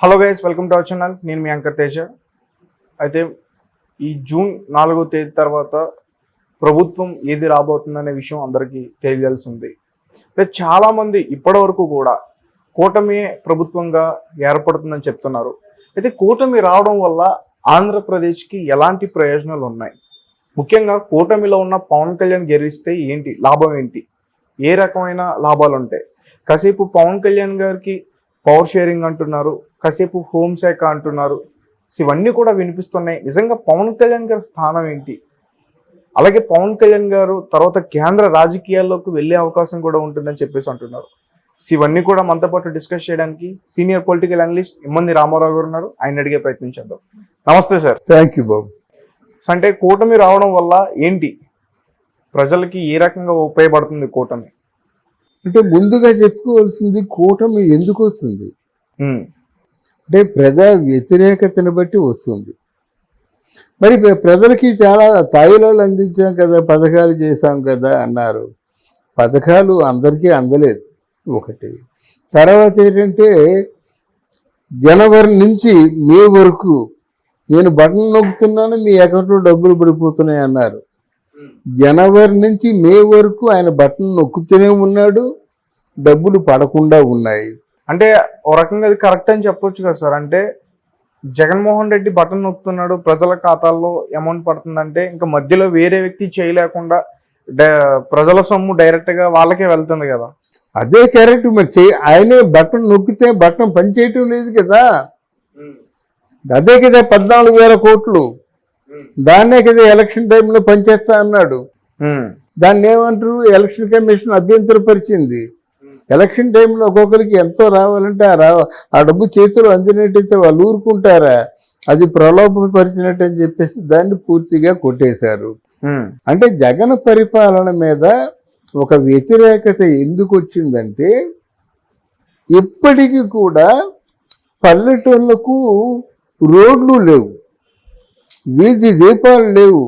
Hello guys, welcome to our channel. నేను మీ anchor Teja. అయితే ఈ జూన్ 4వ తేదీ తర్వాత ప్రభుత్వం ఏది రాబోతుందనే విషయం అందరికీ తెలియాల్సి ఉంది. అయితే చాలామంది ఇప్పటివరకు కూడా కూటమి ప్రభుత్వంగా ఏర్పడుతుందని చెప్తున్నారు. అయితే కూటమి రావడం వల్ల ఆంధ్రప్రదేశ్కి ఎలాంటి ప్రయోజనాలు ఉన్నాయి? ముఖ్యంగా కూటమిలో ఉన్న పవన్ కళ్యాణ్ గెలిస్తే ఏంటి లాభం, ఏంటి ఏ రకమైన లాభాలు ఉంటాయి? కాసేపు పవన్ కళ్యాణ్ గారికి పవర్ షేరింగ్ అంటున్నారు, కాసేపు హోంశాఖ అంటున్నారు. ఇవన్నీ కూడా వినిపిస్తున్నాయి. నిజంగా పవన్ కళ్యాణ్ గారి స్థానం ఏంటి? అలాగే పవన్ కళ్యాణ్ గారు తర్వాత కేంద్ర రాజకీయాల్లోకి వెళ్ళే అవకాశం కూడా ఉంటుందని చెప్పేసి అంటున్నారు. ఇవన్నీ కూడా మనతో పాటు డిస్కస్ చేయడానికి సీనియర్ పొలిటికల్ అనలిస్ట్ ఇమ్మంది రామారావు గారు ఉన్నారు. ఆయన అడిగే ప్రయత్నం చేద్దాం. నమస్తే సార్. థ్యాంక్ యూ బాబు. అంటే కూటమి రావడం వల్ల ఏంటి, ప్రజలకి ఏ రకంగా ఉపయోగపడుతుంది కూటమి? అంటే ముందుగా చెప్పుకోవాల్సింది కూటమి ఎందుకు వస్తుంది అంటే ప్రజా వ్యతిరేకతను బట్టి వస్తుంది. మరి ప్రజలకి చాలా తాయిలాలు అందించాం కదా, పథకాలు చేశాం కదా అన్నారు. పథకాలు అందరికీ అందలేదు ఒకటి. తర్వాత ఏంటంటే జనవరి నుంచి మే వరకు నేను బటన్ నొక్కుతున్నాను, మీ అకౌంట్లో డబ్బులు పడిపోతున్నాయి అన్నారు. జనవరి నుంచి మే వరకు ఆయన బటన్ నొక్కుతూనే ఉన్నాడు, డబ్బులు పడకుండా ఉన్నాయి. అంటే ఓ రకంగా అది కరెక్ట్ అని చెప్పొచ్చు కదా సార్. అంటే జగన్మోహన్ రెడ్డి బటన్ నొక్కుతున్నాడు, ప్రజల ఖాతాల్లో అమౌంట్ పడుతుందంటే ఇంకా మధ్యలో వేరే వ్యక్తి చేయలేకుండా ప్రజల సొమ్ము డైరెక్ట్గా వాళ్ళకే వెళ్తుంది కదా. అదే కరెక్ట్. మరి ఆయనే బటన్ నొక్కితే బటన్ పనిచేయటం లేదు కదా. అదే కదా 14,000 కోట్లు. దాన్నే కదా ఎలక్షన్ టైంలో పనిచేస్తా అన్నాడు. దాన్ని ఏమంటారు, ఎలక్షన్ కమిషన్ అభ్యంతరపరిచింది. ఎలక్షన్ టైంలో ఒక్కొక్కరికి ఎంతో రావాలంటే ఆ డబ్బు చేతిలో అందినట్టయితే వాళ్ళు ఊరుకుంటారా? అది ప్రలోభపరిచినట్టు అని చెప్పేసి దాన్ని పూర్తిగా కొట్టేశారు. అంటే జగన్ పరిపాలన మీద ఒక వ్యతిరేకత ఎందుకు వచ్చిందంటే ఇప్పటికీ కూడా పల్లెటూళ్ళకు రోడ్లు లేవు, వీధి దీపాలు లేవు.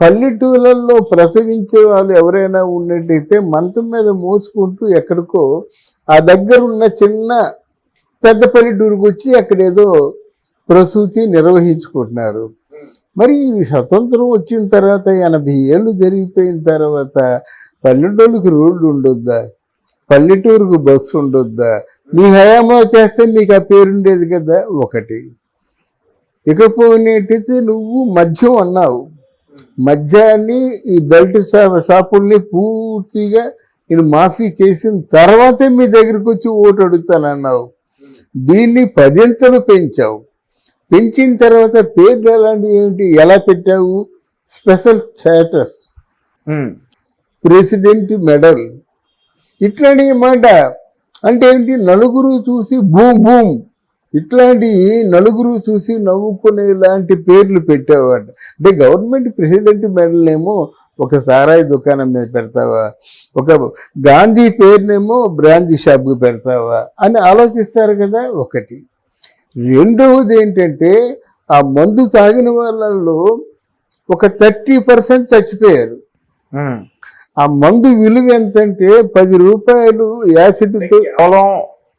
పల్లెటూళ్ళల్లో ప్రసవించే వాళ్ళు ఎవరైనా ఉన్నట్టయితే మంచం మీద మోసుకుంటూ ఎక్కడికో ఆ దగ్గర ఉన్న చిన్న పెద్ద పల్లెటూరుకు వచ్చి అక్కడేదో ప్రసూతి నిర్వహించుకుంటున్నారు. మరి స్వతంత్రం వచ్చిన తర్వాత 80 ఏళ్ళు జరిగిపోయిన తర్వాత పల్లెటూళ్ళకి రోడ్డు ఉండొద్దా? పల్లెటూరుకు బస్సు ఉండొద్దా? మీ హయాంలో చేస్తే మీకు ఆ పేరుండేది కదా ఒకటి. ఇకపోయినట్టయితే నువ్వు మద్యం అన్నావు. మద్యాన్ని ఈ బెల్ట్ షాపుల్ని పూర్తిగా నేను మాఫీ చేసిన తర్వాతే మీ దగ్గరికి వచ్చి ఓటు అడుగుతానన్నావు. దీన్ని 10 పెంచావు. పెంచిన తర్వాత పేర్లు అలాంటివి ఏమిటి, ఎలా పెట్టావు? స్పెషల్ స్టేటస్, ప్రెసిడెంట్ మెడల్, ఇట్లాంటి మాట. అంటే ఏంటి, నలుగురు చూసి బూమ్ బూమ్ ఇట్లాంటి నలుగురు చూసి నవ్వుకునే లాంటి పేర్లు పెట్టావాట. అంటే గవర్నమెంట్ ప్రెసిడెంట్ మెడల్ ఏమో ఒక సారాయి దుకాణం మీద పెడతావా, ఒక గాంధీ పేరునేమో బ్రాందీ షాప్కి పెడతావా అని ఆలోచిస్తారు కదా ఒకటి. రెండవది ఏంటంటే ఆ మందు తాగిన వాళ్ళల్లో ఒక 30% చచ్చిపోయారు. ఆ మందు విలువ ఎంతంటే 10 రూపాయలు యాసిడ్తో. కేవలం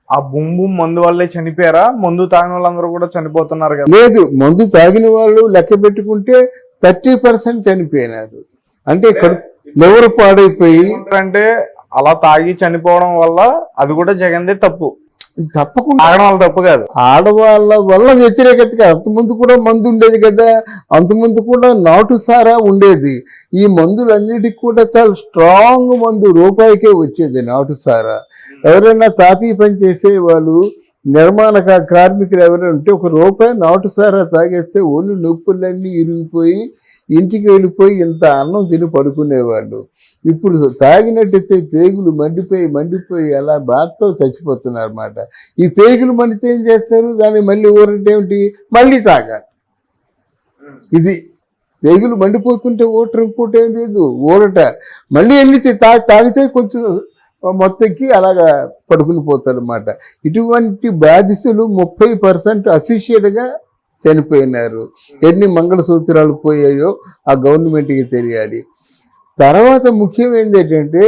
ఆ బొంబు మందు వల్లే చనిపోయారా? మందు తాగిన వాళ్ళందరూ కూడా చనిపోతున్నారు కదా? లేదు, మందు తాగిన వాళ్ళు లెక్క పెట్టుకుంటే 30% చనిపోయినారు. అంటే లివర్ పాడైపోయి. అంటే అలా తాగి చనిపోవడం వల్ల అది కూడా జగన్దే తప్పు. తప్పకుండా ఆడవాళ్ళ తప్పు కాదు, ఆడవాళ్ళ వల్ల వ్యతిరేకత. అంతకుముందు కూడా మందు ఉండేది కదా, అంతకుముందు కూడా నాటు సారా ఉండేది. ఈ మందులన్నిటికీ కూడా చాలా స్ట్రాంగ్ మందు, రూపాయికే వచ్చేది నాటు సారా. ఎవరైనా తాపీ పని చేసే వాళ్ళు, నిర్మాణ కార్మికులు ఎవరైనా ఉంటే ₹1 నాటు సారా తాగేస్తే ఒళ్ళు నొప్పులన్నీ ఇరిగిపోయి ఇంటికి వెళ్ళిపోయి ఇంత అన్నం తిని పడుకునేవాళ్ళు. ఇప్పుడు తాగినట్టయితే పేగులు మండిపోయి అలా బాధతో చచ్చిపోతున్నారు అన్నమాట. ఈ పేగులు మండితే ఏం చేస్తారు, దాన్ని మళ్ళీ ఊరటేమిటి, మళ్ళీ తాగాలి. ఇది పేగులు మండిపోతుంటే ఓటర్ ఇంకోటి ఏం లేదు, ఊరట. మళ్ళీ వెళ్ళి తాగితే కొంచెం మొత్తంకి అలాగా పడుకుని పోతారు అన్నమాట. ఇటువంటి బాధితులు 30% అఫీషియల్గా చనిపోయినారు. ఎన్ని మంగళసూత్రాలు పోయాయో ఆ గవర్నమెంట్కి తెలియాలి. తర్వాత ముఖ్యమైనది ఏంటంటే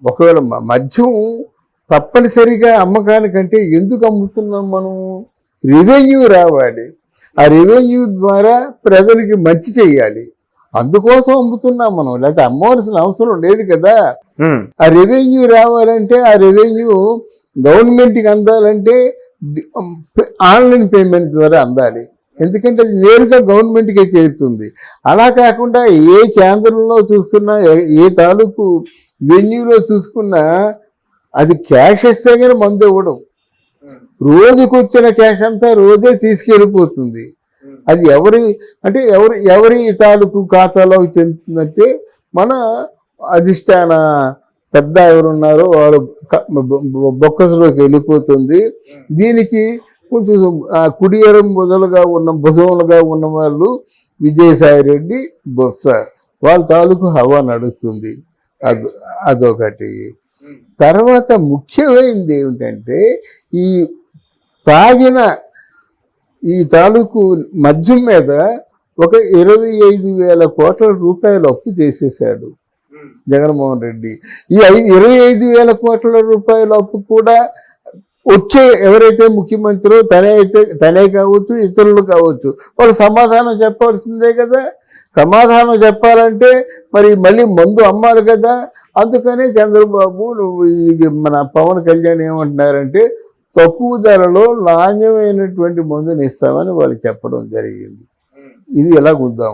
ఒకవేళ మద్యం తప్పనిసరిగా అమ్మకానికంటే ఎందుకు అమ్ముతున్నాం మనం? రెవెన్యూ రావాలి. ఆ రెవెన్యూ ద్వారా ప్రజలకి మంచి చేయాలి, అందుకోసం అమ్ముతున్నాం మనం. లేకపోతే అమ్మవలసిన అవసరం లేదు కదా. ఆ రెవెన్యూ రావాలంటే ఆ రెవెన్యూ గవర్నమెంట్కి అందాలంటే ఆన్లైన్ పేమెంట్ ద్వారా అందాలి. ఎందుకంటే అది నేరుగా గవర్నమెంట్కే చేరుతుంది. అలా కాకుండా ఏ కేంద్రంలో చూసుకున్నా, ఏ తాలూకు వెన్యూలో చూసుకున్నా అది క్యాష్ ఇస్తే కానీ మందు ఇవ్వడం. రోజుకు వచ్చిన క్యాష్ అంతా రోజే తీసుకెళ్ళిపోతుంది. అది ఎవరి తాలూకు ఖాతాలో చెందుతుందంటే మన అధిష్టాన పెద్ద ఎవరున్నారో వాళ్ళు బొక్కసులోకి వెళ్ళిపోతుంది. దీనికి కొంచెం కుడి ఎడం భుజములుగా ఉన్న వాళ్ళు విజయసాయి రెడ్డి, బొత్స వాళ్ళ తాలూకు హవా నడుస్తుంది. అదొకటి. తర్వాత ముఖ్యమైనది ఏమిటంటే ఈ తాగిన ఈ తాలూకు మద్యం మీద ఒక 25,000 కోట్ల రూపాయలు అప్పు చేసేసాడు జగన్మోహన్ రెడ్డి. ఈ 25,000 కోట్ల రూపాయల అప్పు కూడా వచ్చే ఎవరైతే ముఖ్యమంత్రో తనే కావచ్చు, ఇతరులు కావచ్చు, వాళ్ళు సమాధానం చెప్పాల్సిందే కదా. సమాధానం చెప్పాలంటే మరి మళ్ళీ మందు అమ్మాలి కదా. అందుకనే చంద్రబాబు మన పవన్ కళ్యాణ్ ఏమంటున్నారంటే తక్కువ ధరలో నాణ్యమైనటువంటి మందుని ఇస్తామని వాళ్ళు చెప్పడం జరిగింది. ఇది ఎలా గుద్దాం.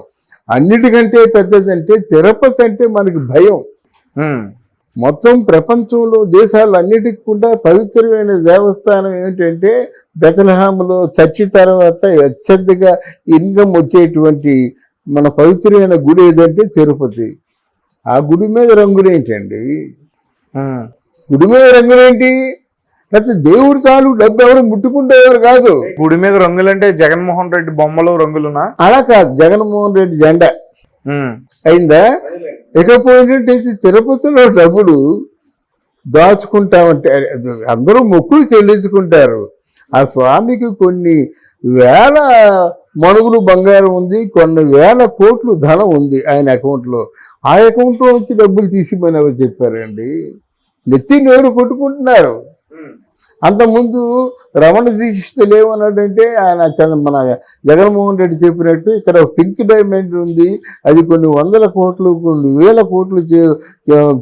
అన్నిటికంటే పెద్దదంటే తిరుపతి అంటే మనకి భయం. మొత్తం ప్రపంచంలో దేశాలు అన్నిటికి కూడా పవిత్రమైన దేవస్థానం ఏమిటంటే బెతలహాములో చచ్చి తర్వాత అత్యధిక ఇన్కమ్ వచ్చేటువంటి మన పవిత్రమైన గుడి ఏదంటే తిరుపతి. ఆ గుడి మీద రంగులేంటండి? గుడి మీద రంగులేంటి? లేకపోతే దేవుడు చాలు డబ్బు ఎవరు ముట్టుకుంటేవారు కాదు. గుడి మీద రంగులంటే జగన్మోహన్ రెడ్డి బొమ్మలో రంగులునా? అలా కాదు, జగన్మోహన్ రెడ్డి జెండా అయిందా. ఇకపోతే తిరుపతిలో డబ్బులు దాచుకుంటామంటే అందరూ మొక్కులు చెల్లించుకుంటారు. ఆ స్వామికి కొన్ని వేల మణుగులు బంగారం ఉంది, కొన్ని వేల కోట్లు ధనం ఉంది ఆయన అకౌంట్లో. ఆ అకౌంట్లో వచ్చి డబ్బులు తీసిపోయిన ఎవరు చెప్పారండి? నెత్తి నోరు కొట్టుకుంటున్నారు. అంతకుముందు రమణ దీక్షితులు ఏమన్నాడంటే ఆయన మన జగన్మోహన్ రెడ్డి చెప్పినట్టు ఇక్కడ పింక్ డైమండ్ ఉంది, అది కొన్ని 100 కోట్లు కొన్ని 1000 కోట్లు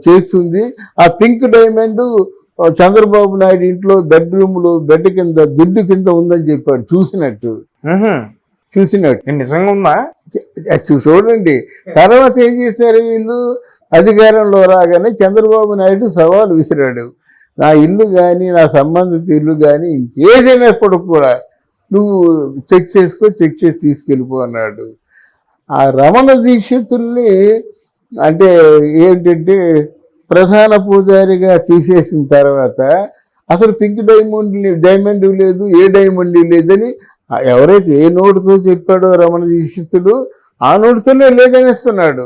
చేస్తుంది. ఆ పింక్ డైమండ్ చంద్రబాబు నాయుడు ఇంట్లో బెడ్రూమ్లో బెడ్ కింద దిడ్డు కింద ఉందని చెప్పాడు. చూసినట్టు నిజంగా ఉందా? చూడండి. తర్వాత ఏం చేశారు వీళ్ళు? అధికారంలో రాగానే చంద్రబాబు నాయుడు సవాలు విసిరాడు. నా ఇల్లు కానీ నా సంబంధిత ఇల్లు కానీ ఇంకేదైనప్పుడు కూడా నువ్వు చెక్ చేసి తీసుకెళ్ళిపో అన్నాడు. ఆ రమణ దీక్షితుల్ని అంటే ఏంటంటే ప్రధాన పూజారిగా తీసేసిన తర్వాత అసలు పింక్ డైమండ్ లేదు, ఏ డైమండ్ లేదని ఎవరైతే ఏ నోటుతో చెప్పాడో రమణ దీక్షితుడు ఆ నోటుతోనే లేదనేస్తున్నాడు.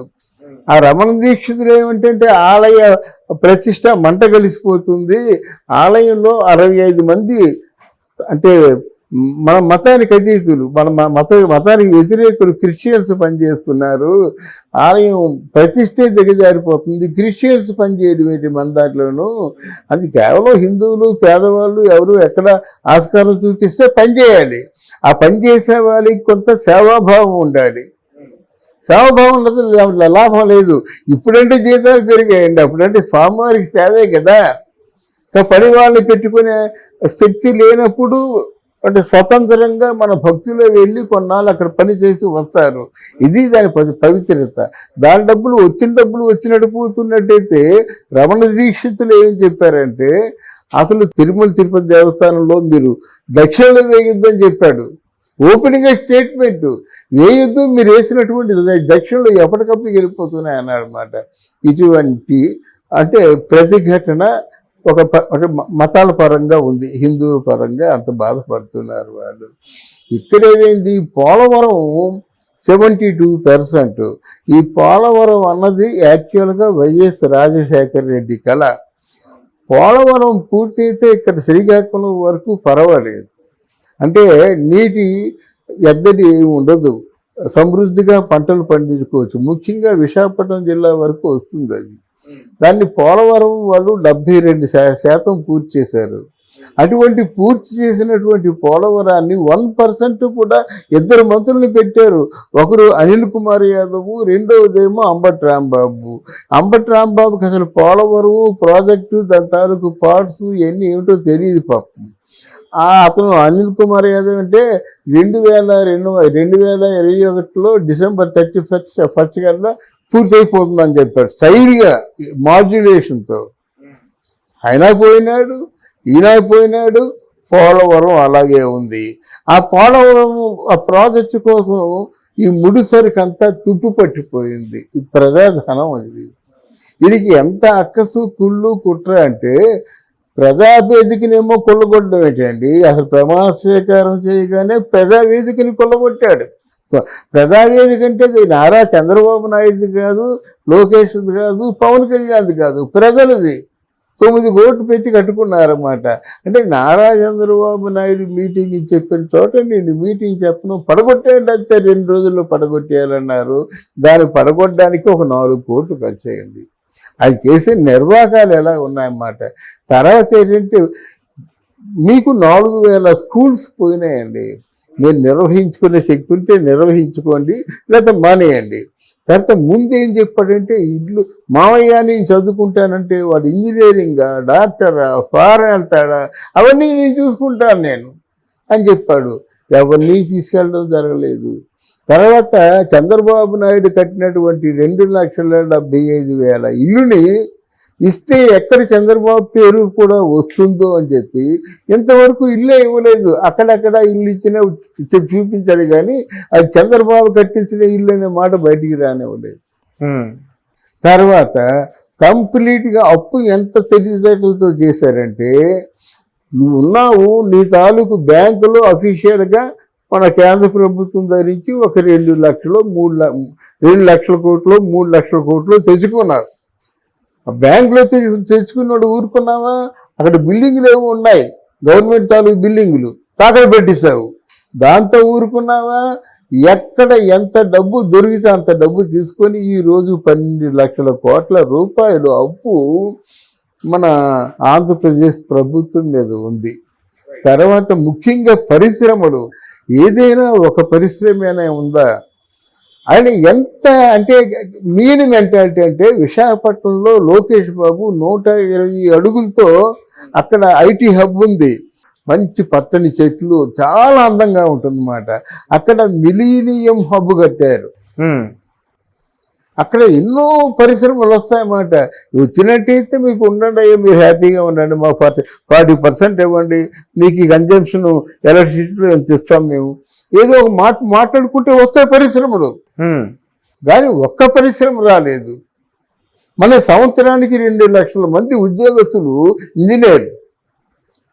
ఆ రమణ దీక్షితులు ఏమిటంటే ఆలయ ప్రతిష్ట మంట కలిసిపోతుంది, ఆలయంలో 65 మంది అంటే మన మతానికి అతీతులు, మన మతానికి వ్యతిరేకులు క్రిస్టియన్స్ పనిచేస్తున్నారు, ఆలయం ప్రతిష్టే దిగజారిపోతుంది, క్రిస్టియన్స్ పనిచేయడం ఏంటి మన దాంట్లోనూ, అది కేవలం హిందువులు పేదవాళ్ళు ఎవరు ఎక్కడ ఆస్కారం చూపిస్తే పనిచేయాలి. ఆ పనిచేసే వాళ్ళకి కొంత సేవాభావం ఉండాలి. సేవాభావం ఉండదు, లాభం లేదు. ఇప్పుడంటే జీతాలు పెరిగాయండి, అప్పుడంటే స్వామివారికి సేవే కదా. పని వాళ్ళని పెట్టుకునే శక్తి లేనప్పుడు అంటే స్వతంత్రంగా మన భక్తులు వెళ్ళి కొన్నాళ్ళు అక్కడ పని చేసి వస్తారు. ఇది దాని పవిత్రత. దాని డబ్బులు వచ్చినట్టు పోతున్నట్టయితే రమణ దీక్షితులు ఏం చెప్పారంటే అసలు తిరుపతి దేవస్థానంలో మీరు దక్షిణలో వేయొద్దని చెప్పాడు. ఓపెనింగ్ స్టేట్మెంట్ వేయొద్దు, మీరు వేసినటువంటి దక్షిణలో ఎప్పటికప్పుడు వెళ్ళిపోతున్నాయి అన్నాడు అనమాట. ఇటువంటి అంటే ప్రతిఘటన ఒక మతాల పరంగా ఉంది, హిందువుల పరంగా అంత బాధపడుతున్నారు వాళ్ళు. ఇక్కడేమైంది, పోలవరం 72%. ఈ పోలవరం అన్నది యాక్చువల్గా వైఎస్ రాజశేఖర రెడ్డి కళ. పోలవరం పూర్తయితే ఇక్కడ శ్రీకాకుళం వరకు పర్వాలేదు, అంటే నీటి ఎద్దడి ఉండదు, సమృద్ధిగా పంటలు పండించుకోవచ్చు. ముఖ్యంగా విశాఖపట్నం జిల్లా వరకు వస్తుంది అది. దాన్ని పోలవరం వాళ్ళు 72% పూర్తి చేశారు. అటువంటి పూర్తి చేసినటువంటి పోలవరాన్ని 1% కూడా ఇద్దరు మంత్రుల్ని పెట్టారు. ఒకరు అనిల్ కుమార్ యాదవ్, రెండవదేమో అంబటి రాంబాబు. అంబటి రాంబాబుకి అసలు పోలవరం ప్రాజెక్టు దాని తాలూకు పార్ట్స్ ఇవన్నీ ఏమిటో తెలియదు పాపం. అతను అనిల్ కుమార్ యాదవ్ అంటే 2021లో డిసెంబర్ 31 కల్లా పూర్తి అయిపోతుందని చెప్పాడు స్టైల్గా మాడ్యులేషన్తో. ఆయన పోయినాడు, ఈయన పోయినాడు, పోలవరం అలాగే ఉంది. ఆ పోలవరం ఆ ప్రాజెక్టు కోసం ఈ ముడిసరికంతా తుప్పు పట్టిపోయింది. ఈ ప్రజాధనం అది. వీడికి ఎంత అక్కసు కుళ్ళు కుట్ర అంటే ప్రజావేదికనేమో కొల్లగొట్టడం ఏంటండి. అసలు ప్రమాణ స్వీకారం చేయగానే ప్రజావేదికని కొల్లగొట్టాడు. ప్రజావేదిక అంటే అది నారా చంద్రబాబు నాయుడుది కాదు, లోకేష్ది కాదు, పవన్ కళ్యాణ్ది కాదు, ప్రజలది. 9 కోట్లు పెట్టి కట్టుకున్నారన్నమాట. అంటే నారా చంద్రబాబు నాయుడు మీటింగ్ చెప్పిన చోట నేను మీటింగ్ చెప్పను, పడగొట్టేయండి అంతే, 2 రోజుల్లో పడగొట్టేయాలన్నారు. దాన్ని పడగొట్టడానికి ఒక 4 కోట్లు ఖర్చు అయింది. అది చేసే నిర్వాహకాలు ఎలా ఉన్నాయన్నమాట. తర్వాత ఏంటంటే మీకు 4000 స్కూల్స్ పోయినాయండి. మీరు నిర్వహించుకునే శక్తి ఉంటే నిర్వహించుకోండి, లేకపోతే మానేయండి. తర్వాత ముందేం చెప్పాడంటే ఇల్లు మావయ్య నేను చదువుకుంటానంటే వాడు ఇంజనీరింగా, డాక్టరా, ఫారెన్ వెళ్తాడా, అవన్నీ నేను చూసుకుంటాను నేను అని చెప్పాడు. ఎవరిని తీసుకెళ్ళడం జరగలేదు. తర్వాత చంద్రబాబు నాయుడు కట్టినటువంటి 2,75,000 ఇల్లుని ఇస్తే ఎక్కడ చంద్రబాబు పేరు కూడా వస్తుందో అని చెప్పి ఇంతవరకు ఇల్లే ఇవ్వలేదు. అక్కడక్కడ ఇల్లు ఇచ్చిన చూపించాడు కానీ అది చంద్రబాబు కట్టించిన ఇల్లు అనే మాట బయటికి రానివ్వలేదు. తర్వాత కంప్లీట్గా అప్పు ఎంత తెలివితేటలతో చేశారంటే, నువ్వు ఉన్నావు, నీ తాలూకు బ్యాంకులో అఫీషియల్గా మన కేంద్ర ప్రభుత్వం ధరించి ఒక 2 లక్షలు 2 లక్షల కోట్లు 3 లక్షల కోట్లు తెచ్చుకున్నారు. బ్యాంకులో తెచ్చుకున్నాడు ఊరుకున్నావా? అక్కడ బిల్డింగ్లు ఏమో ఉన్నాయి, గవర్నమెంట్ తాలూకు బిల్డింగులు తాకడ పెట్టిస్తావు, దాంతో ఊరుకున్నావా? ఎక్కడ ఎంత డబ్బు దొరికితే అంత డబ్బు తీసుకొని ఈరోజు 12 లక్షల కోట్ల రూపాయలు అప్పు మన ఆంధ్రప్రదేశ్ ప్రభుత్వం మీద ఉంది. తర్వాత ముఖ్యంగా పరిశ్రమలు, ఏదైనా ఒక పరిశ్రమ అయినా ఉందా? ఆయన ఎంత అంటే మీన్ మెంటాలిటీ అంటే విశాఖపట్నంలో లోకేష్ బాబు 120 అడుగులతో అక్కడ ఐటీ హబ్ ఉంది. మంచి పచ్చని చెట్లు, చాలా అందంగా ఉంటుందన్నమాట. అక్కడ మిలీనియం హబ్ కట్టారు. అక్కడ ఎన్నో పరిశ్రమలు వస్తాయన్నమాట. వచ్చినట్టయితే మీకు ఉండండి, అయ్యా మీరు హ్యాపీగా ఉండండి, మా 40% ఇవ్వండి, మీకు ఈ కన్జంప్షన్ ఎలక్ట్రిసిటీలో ఎంత ఇస్తాం మేము, ఏదో ఒక మాట్లాడుకుంటే వస్తాయి పరిశ్రమలు. కానీ ఒక్క పరిశ్రమ రాలేదు. మన సంవత్సరానికి 2 లక్షల మంది ఉద్యోగస్తులు, ఇంజనీర్లు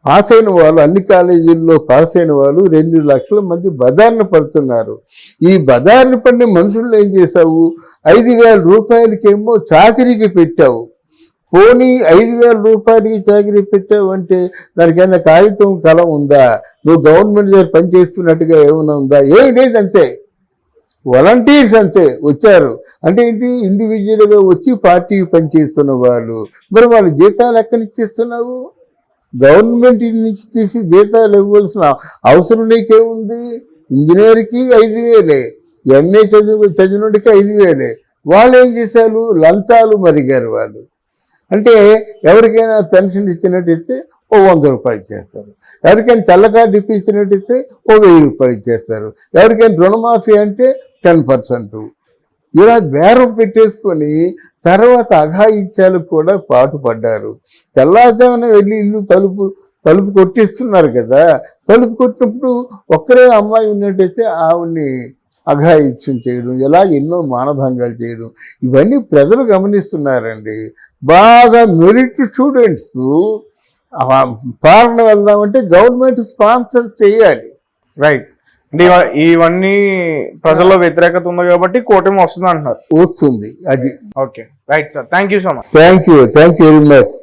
పాస్ అయిన వాళ్ళు, అన్ని కాలేజీల్లో పాస్ అయిన వాళ్ళు 2 లక్షల మంది బజార్న పడుతున్నారు. ఈ బజార్న పడిన మనుషులను ఏం చేశావు? 5,000 రూపాయలకేమో చాకరీకి పెట్టావు. పోనీ 5,000 రూపాయలకి చాకరీ పెట్టావు అంటే దానికైనా కాగితం కలం ఉందా? నువ్వు గవర్నమెంట్ దగ్గర పనిచేస్తున్నట్టుగా ఏమైనా ఉందా? ఏం లేదు, అంతే. వాలంటీర్స్ అంతే వచ్చారు. అంటే ఏంటి? ఇండివిజువల్గా వచ్చి పార్టీకి పనిచేస్తున్న వాళ్ళు. మరి వాళ్ళ జీతాలు ఎక్కడి నుంచి ఇస్తున్నావు? గవర్నమెంట్ నుంచి తీసి జీతాలు ఇవ్వాల్సిన అవసరం నీకేముంది? ఇంజనీర్కి 5,000, ఎంఏ చదివినోడికి 5,000. వాళ్ళు ఏం చేశారు? లంచాలు మరిగారు వాళ్ళు. అంటే ఎవరికైనా పెన్షన్ ఇచ్చినట్టయితే ఓ 100 రూపాయలు ఇచ్చేస్తారు, ఎవరికైనా తెల్ల కార్డు ఇప్పించినట్టయితే ఓ 1000 రూపాయలు ఇచ్చేస్తారు, ఎవరికైనా రుణమాఫీ అంటే 10%. ఇలా బేరం పెట్టేసుకొని తర్వాత అఘాయిత్యాలకు కూడా పాటుపడ్డారు. తెల్లారుజామున వెళ్ళి ఇల్లు తలుపు కొట్టిస్తున్నారు కదా. తలుపు కొట్టినప్పుడు ఒక్కరే అమ్మాయి ఉన్నట్టయితే ఆవిడ్ని అఘాయిత్యం చేయడం, ఇలా ఎన్నో మానభంగాలు చేయడం, ఇవన్నీ ప్రజలు గమనిస్తున్నారండి. బాగా మెరిట్ స్టూడెంట్స్ ఫారెన్ వెళ్దామంటే గవర్నమెంట్ స్పాన్సర్ చేయాలి. రైట్. అంటే ఇవన్నీ ప్రజల్లో వ్యతిరేకత ఉంది కాబట్టి కూటమి వస్తుంది అంటున్నారు. వస్తుంది అది. Okay, right sir, thank you so much. Thank you very much.